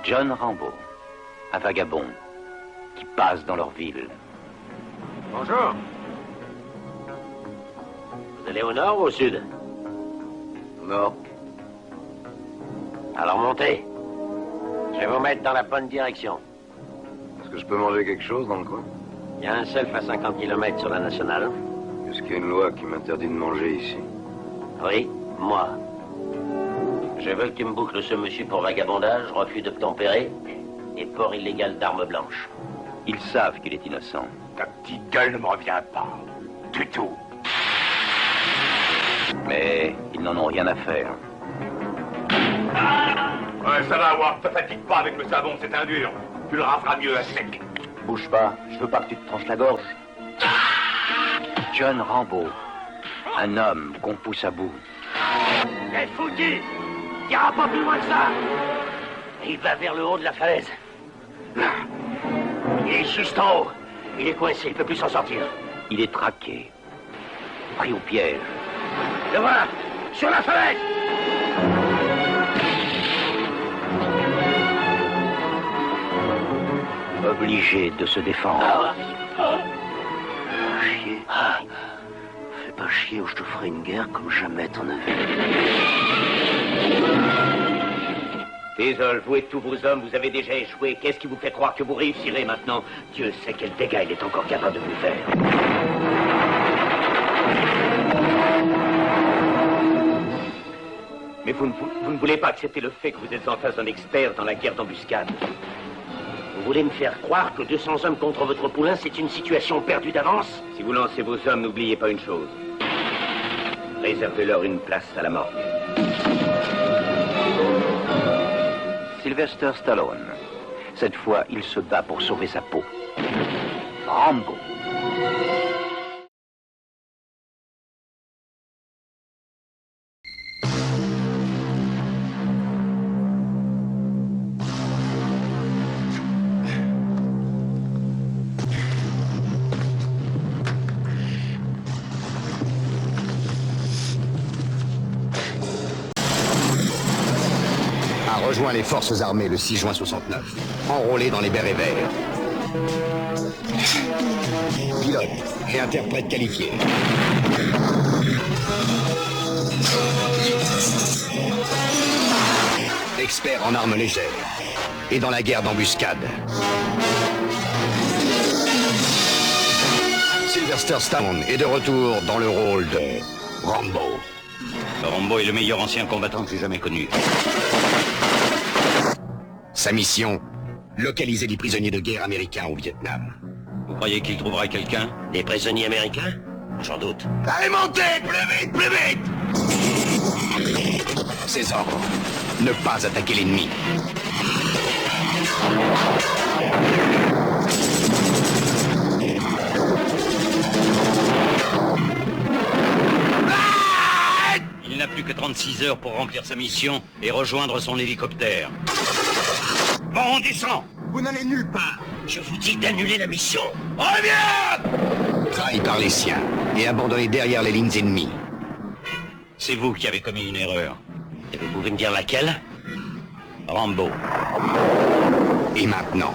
John Rambo, un vagabond qui passe dans leur ville. Bonjour. Vous allez au nord ou au sud? Au nord. Alors montez. Je vais vous mettre dans la bonne direction. Est-ce que je peux manger quelque chose dans le coin? Il y a un self à 50 km sur la nationale. Est-ce qu'il y a une loi qui m'interdit de manger ici? Oui, moi. Je veux que tu me boucles ce monsieur pour vagabondage, refus d'obtempérer et port illégal d'armes blanches. Ils savent qu'il est innocent. Ta petite gueule ne me revient pas. Du tout. Mais ils n'en ont rien à faire. Ouais, ça va, Ward. Te fatigue pas avec le savon, c'est un dur. Tu le raferas mieux à sec. Bouge pas, je veux pas que tu te tranches la gorge. John Rambo, un homme qu'on pousse à bout. Qu'est-ce foutu? Il n'ira pas plus loin que ça. Il va vers le haut de la falaise. Il est juste en haut. Il est coincé, il peut plus s'en sortir. Il est traqué, pris au piège. Le voilà, sur la falaise. Obligé de se défendre. Chier. Fais pas chier ou je te ferai une guerre comme jamais t'en as vu. Désolé, vous et tous vos hommes, vous avez déjà échoué. Qu'est-ce qui vous fait croire que vous réussirez maintenant? Dieu sait quel dégât il est encore capable de vous faire. Mais vous ne voulez pas accepter le fait que vous êtes en face d'un expert dans la guerre d'embuscade. Vous voulez me faire croire que 200 hommes contre votre poulain, c'est une situation perdue d'avance? Si vous lancez vos hommes, n'oubliez pas une chose. Réservez-leur une place à la morgue. Sylvester Stallone. Cette fois, il se bat pour sauver sa peau. Rambo. Rejoint les forces armées le 6 juin 69, enrôlé dans les bérets verts. Pilote et interprète qualifié. Expert en armes légères et dans la guerre d'embuscade. Sylvester Stallone est de retour dans le rôle de Rambo. Rambo est le meilleur ancien combattant que j'ai jamais connu. Sa mission, localiser les prisonniers de guerre américains au Vietnam. Vous croyez qu'il trouvera quelqu'un? Des prisonniers américains? J'en doute. Allez, montez! Plus vite, plus vite! Ses ordres, ne pas attaquer l'ennemi. Il n'a plus que 36 heures pour remplir sa mission et rejoindre son hélicoptère. Bon, on descend! Vous n'allez nulle part. Je vous dis d'annuler la mission. Reviens! Trahi par les siens et abandonné derrière les lignes ennemies. C'est vous qui avez commis une erreur. Et vous pouvez me dire laquelle? Rambo. Et maintenant,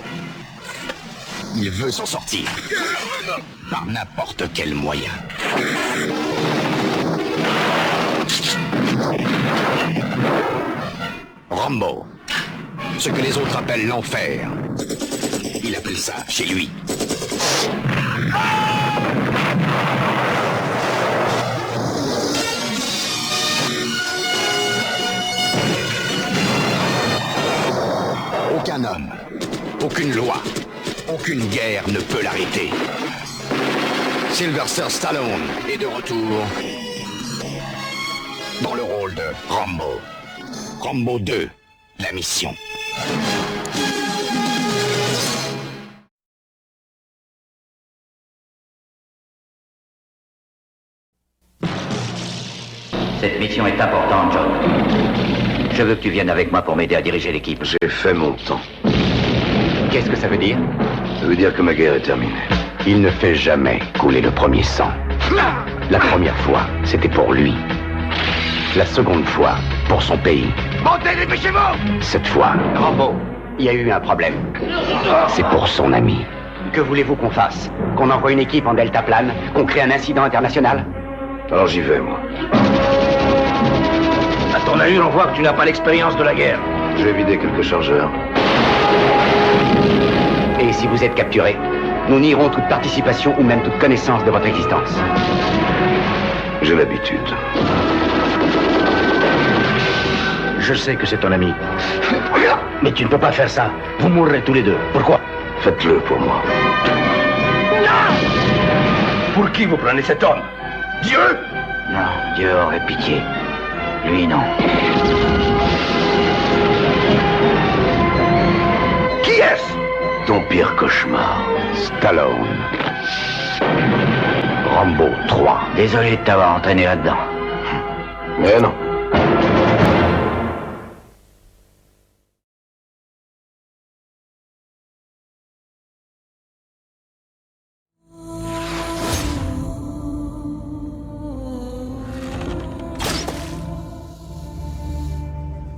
il veut s'en sortir. Par n'importe quel moyen. Rambo. Ce que les autres appellent l'enfer. Il appelle ça chez lui. Aucun homme, aucune loi, aucune guerre ne peut l'arrêter. Sylvester Stallone est de retour dans le rôle de Rambo. Rambo 2, la mission. Cette mission est importante, John. Je veux que tu viennes avec moi pour m'aider à diriger l'équipe. J'ai fait mon temps. Qu'est-ce que ça veut dire? Ça veut dire que ma guerre est terminée. Il ne fait jamais couler le premier sang. La première fois, c'était pour lui. La seconde fois, pour son pays. Montez, dépêchez-vous! Cette fois, Rambo, Il y a eu un problème. C'est pour son ami. Que voulez-vous qu'on fasse? Qu'on envoie une équipe en deltaplane? Qu'on crée un incident international? Alors j'y vais, moi. À ton allure, on voit que tu n'as pas l'expérience de la guerre. Je vais vider quelques chargeurs. Et si vous êtes capturé, nous nierons toute participation ou même toute connaissance de votre existence. J'ai l'habitude. Je sais que c'est ton ami. Mais tu ne peux pas faire ça. Vous mourrez tous les deux. Pourquoi? Faites-le pour moi. Pour qui vous prenez cet homme? Dieu? Non, Dieu aurait pitié. Lui, non. Qui est-ce? Ton pire cauchemar. Stallone. Rambo 3. Désolé de t'avoir entraîné là-dedans. Mais non.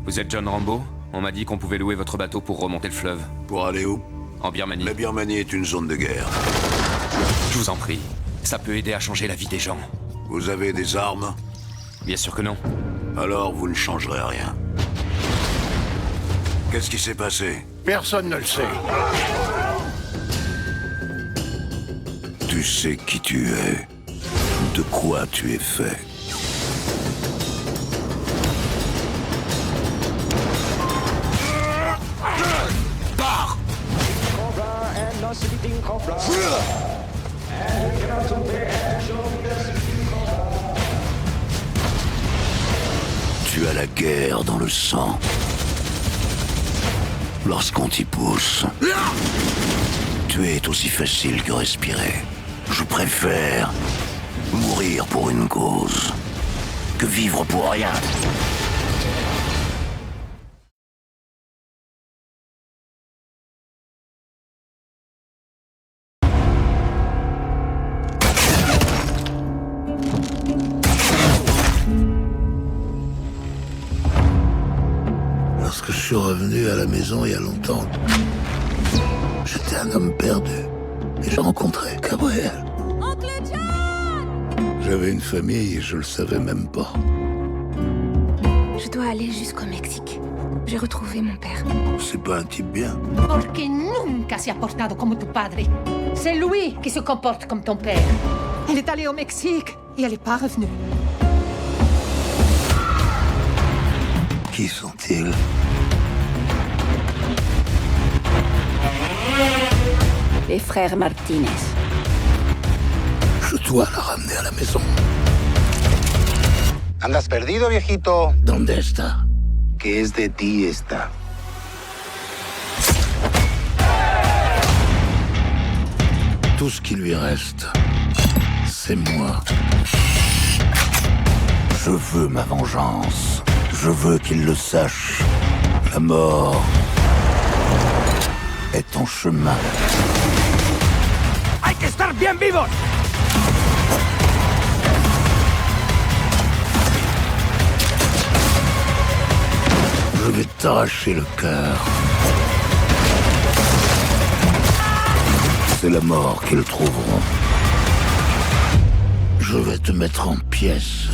Vous êtes John Rambo? On m'a dit qu'on pouvait louer votre bateau pour remonter le fleuve. Pour aller où? En Birmanie. La Birmanie est une zone de guerre. Je vous en prie. Ça peut aider à changer la vie des gens. Vous avez des armes? Bien sûr que non. Alors vous ne changerez rien. Qu'est-ce qui s'est passé? Personne ne le sait. Tu sais qui tu es. De quoi tu es fait. Pars! Tu as la guerre dans le sang. Lorsqu'on t'y pousse, tuer est aussi facile que respirer. Je préfère mourir pour une cause que vivre pour rien. Lorsque je suis revenu à la maison il y a longtemps, j'étais un homme perdu. Et j'ai rencontré Gabriel. Oncle John! J'avais une famille et je le savais même pas. Je dois aller jusqu'au Mexique. J'ai retrouvé mon père. C'est pas un type bien. Porque nunca se ha portado como tu padre. C'est lui qui se comporte comme ton père. Elle est allée au Mexique et elle n'est pas revenue. Qui sont-ils? Les frères Martinez. Je dois la ramener à la maison. ¿Andas perdido, viejito? ¿Dónde está? ¿Qué es de ti esta? Tout ce qui lui reste, c'est moi. Je veux ma vengeance. Je veux qu'il le sache. La mort est en chemin. ¡Hay que estar bien vivos! Je vais t'arracher le cœur. C'est la mort qu'ils trouveront. Je vais te mettre en pièces.